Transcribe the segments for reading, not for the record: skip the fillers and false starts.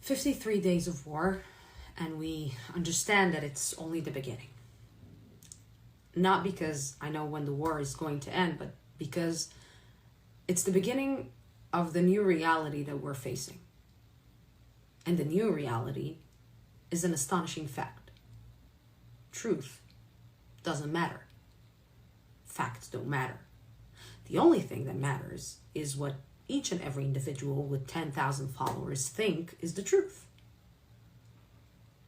53 days of war, and we understand that it's only the beginning. Not because I know when the war is going to end, but because it's the beginning of the new reality that we're facing. And the new reality is an astonishing fact. Truth doesn't matter. Facts don't matter. The only thing that matters is what each and every individual with 10,000 followers think is the truth.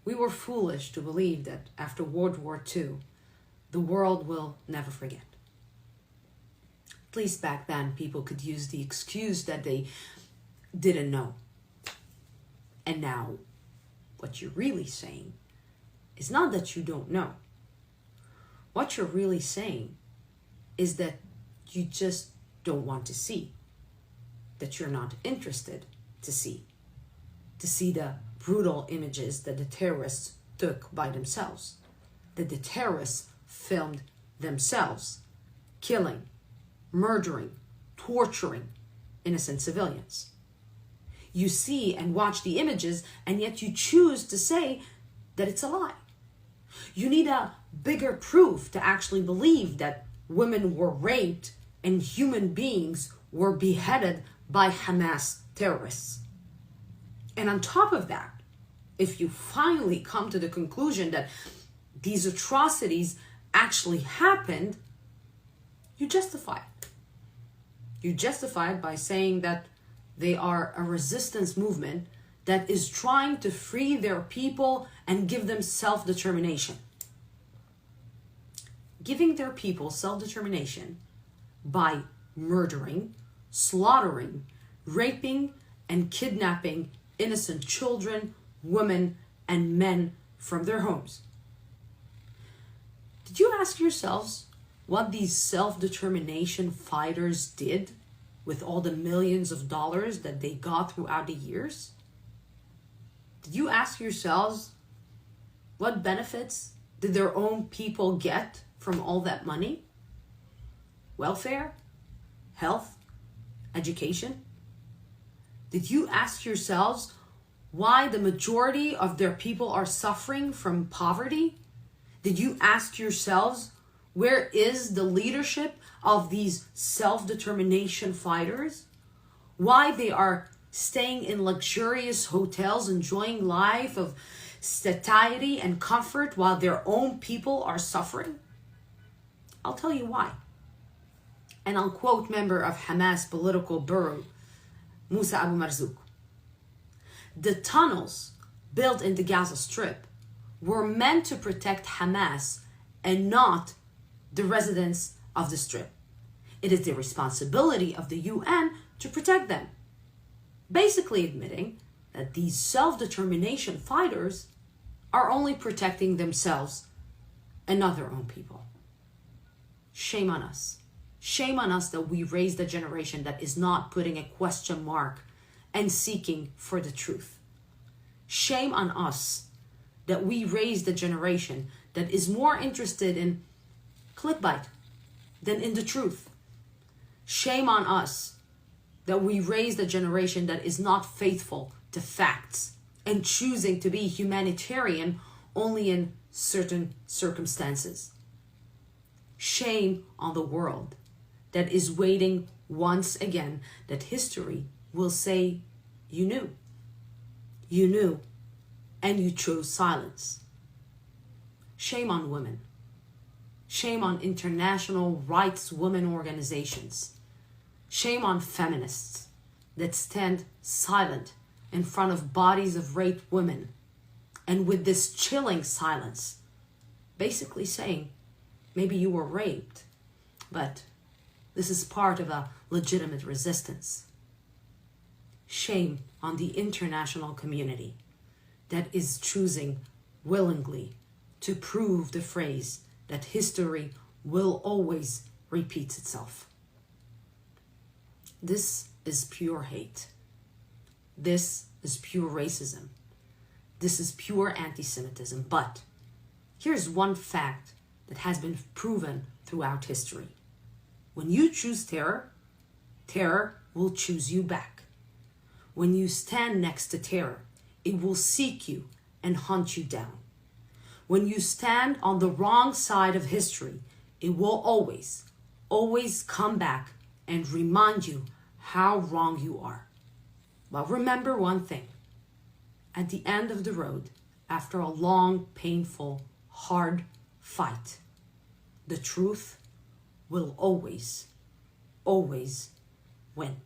We were foolish to believe that after World War II, the world will never forget. At least back then, people could use the excuse that they didn't know. And now, what you're really saying is not that you don't know. What you're really saying is that you just don't want to see, that you're not interested to see the brutal images that the terrorists took by themselves, that the terrorists filmed themselves, killing, murdering, torturing innocent civilians. You see and watch the images, and yet you choose to say that it's a lie. You need a bigger proof to actually believe that women were raped and human beings were beheaded by Hamas terrorists. And on top of that, if you finally come to the conclusion that these atrocities actually happened, you justify it. You justify it by saying that they are a resistance movement that is trying to free their people and give them self-determination. Giving their people self-determination by murdering, slaughtering, raping, and kidnapping innocent children, women, and men from their homes. Did you ask yourselves what these self-determination fighters did with all the millions of dollars that they got throughout the years? Did you ask yourselves what benefits did their own people get from all that money? Welfare? Health? Education? Did you ask yourselves why the majority of their people are suffering from poverty? Did you ask yourselves where is the leadership of these self-determination fighters? Why they are staying in luxurious hotels, enjoying life of satiety and comfort while their own people are suffering? I'll tell you why. And I'll quote member of Hamas political bureau, Musa Abu Marzouk. The tunnels built in the Gaza Strip were meant to protect Hamas and not the residents of the Strip. It is the responsibility of the UN to protect them. Basically admitting that these self-determination fighters are only protecting themselves and not their own people. Shame on us. Shame on us that we raised a generation that is not putting a question mark and seeking for the truth. Shame on us that we raised a generation that is more interested in clickbait than in the truth. Shame on us that we raised a generation that is not faithful to facts and choosing to be humanitarian only in certain circumstances. Shame on the world that is waiting once again that history will say, you knew, and you chose silence. Shame on women. Shame on international rights women organizations. Shame on feminists that stand silent in front of bodies of raped women, and with this chilling silence, basically saying, maybe you were raped, but this is part of a legitimate resistance. Shame on the international community that is choosing willingly to prove the phrase that history will always repeat itself. This is pure hate. This is pure racism. This is pure anti-Semitism. But here's one fact that has been proven throughout history. When you choose terror, terror will choose you back. When you stand next to terror, it will seek you and hunt you down. When you stand on the wrong side of history, it will always, always come back and remind you how wrong you are. But remember one thing. At the end of the road, after a long, painful, hard fight, the truth will always, always win.